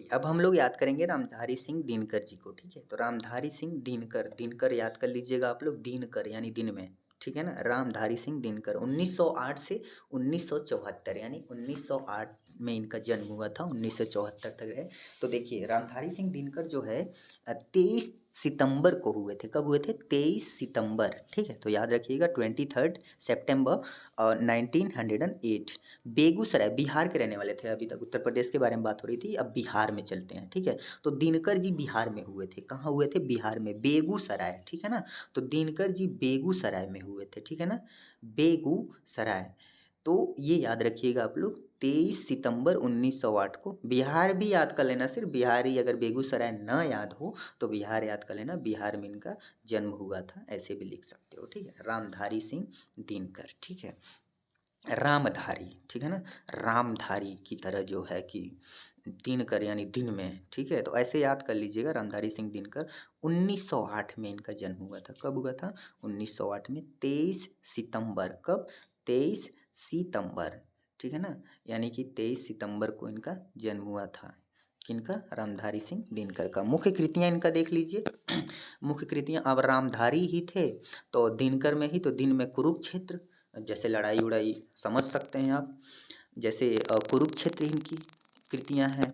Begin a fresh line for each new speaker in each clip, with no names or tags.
चलिए अब हम लोग याद करेंगे रामधारी सिंह दिनकर जी को, ठीक है। तो रामधारी सिंह दिनकर, दिनकर याद कर लीजिएगा आप लोग, दिनकर यानी दिन में, ठीक है ना। रामधारी सिंह दिनकर 1908 से 1974 यानी 1908 में इनका जन्म हुआ था, 1974 तक है। तो देखिए रामधारी सिंह दिनकर जो है 23 सितंबर को हुए थे। कब हुए थे? 23 सितंबर, ठीक है। तो याद रखिएगा 23 सितंबर 1908। बेगूसराय, बिहार के रहने वाले थे। अभी तक उत्तर प्रदेश के बारे में बात हो रही थी, अब बिहार में चलते हैं, ठीक है। तो दिनकर जी बिहार में हुए थे। कहाँ हुए थे? बिहार में, बेगूसराय, ठीक है ना। तो दिनकर जी बेगूसराय में हुए थे, ठीक है ना, बेगूसराय। तो ये याद रखिएगा आप लोग 23 सितंबर 1908 को। बिहार भी याद कर लेना, सिर्फ बिहार ही, अगर बेगूसराय ना याद हो तो बिहार याद कर लेना, बिहार में इनका जन्म हुआ था, ऐसे भी लिख सकते हो, ठीक है। रामधारी सिंह दिनकर, ठीक है। रामधारी, ठीक है ना, रामधारी की तरह जो है कि दिनकर यानी दिन में, ठीक है। तो ऐसे याद कर लीजिएगा रामधारी सिंह दिनकर। 1908 में इनका जन्म हुआ था। कब हुआ था? 1908 में 23 सितंबर। कब? 23 सितंबर, ठीक है ना, यानी कि 23 सितंबर को इनका जन्म हुआ था। किनका? रामधारी सिंह दिनकर का। मुख्य कृतियाँ इनका देख लीजिए। मुख्य कृतियाँ, अब रामधारी ही थे तो दिनकर में ही, तो दिन में कुरुक्षेत्र, जैसे लड़ाई उड़ाई समझ सकते हैं आप, जैसे कुरुक्षेत्र इनकी कृतियाँ हैं।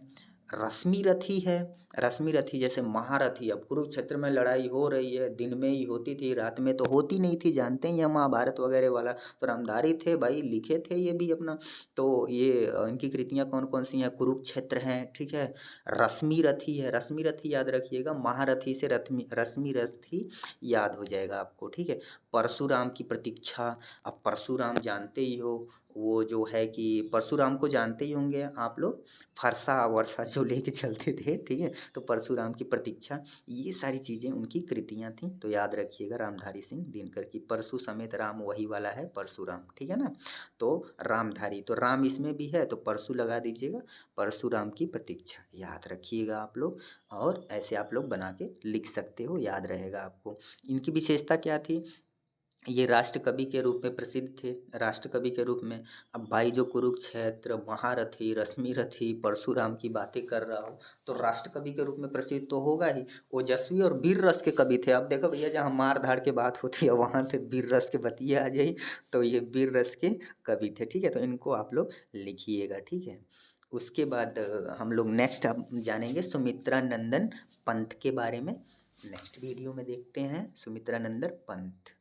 रश्मि रथी है, रश्मि रथी जैसे महारथी। अब कुरुक्षेत्र में लड़ाई हो रही है, दिन में ही होती थी, रात में तो होती नहीं थी, जानते ही हैं महाभारत वगैरह वाला। तो रामधारी थे भाई, लिखे थे ये भी अपना। तो ये इनकी कृतियाँ कौन कौन सी हैं? कुरुक्षेत्र हैं, ठीक है। रश्मि रथी है, रश्मि रथी याद रखिएगा, महारथी से रश्मि रथी याद हो जाएगा आपको, ठीक है। परशुराम की प्रतीक्षा, अब परशुराम जानते ही हो, वो जो है कि परशुराम को जानते ही होंगे आप लोग, फरसा वर्षा जो लेके चलते थे, ठीक है। तो परशुराम की प्रतीक्षा, ये सारी चीज़ें उनकी कृतियाँ थीं। तो याद रखिएगा रामधारी सिंह दिनकर की। परशु समेत राम वही वाला है परशुराम, ठीक है ना। तो रामधारी, तो राम इसमें भी है तो परशु लगा दीजिएगा, परशुराम की प्रतीक्षा याद रखिएगा आप लोग। और ऐसे आप लोग बना के लिख सकते हो, याद रहेगा आपको। इनकी विशेषता क्या थी? ये राष्ट्र कवि के रूप में प्रसिद्ध थे, राष्ट्र कवि के रूप में। अब भाई जो कुरुक्षेत्र, महारथी, रश्मिरथी, परशुराम की बातें कर रहा हूँ, तो राष्ट्र कवि के रूप में प्रसिद्ध तो होगा ही। ओजस्वी और वीर रस के कवि थे। अब देखो भैया, जहाँ मार धाड़ के बात होती है वहाँ थे वीर रस के बतिये आ जाई, तो ये वीर रस के कवि थे, ठीक है। तो इनको आप लोग लिखिएगा, ठीक है। उसके बाद हम लोग नेक्स्ट अब जानेंगे सुमित्रा नंदन पंत के बारे में। नेक्स्ट वीडियो में देखते हैं सुमित्रा नंदन पंत।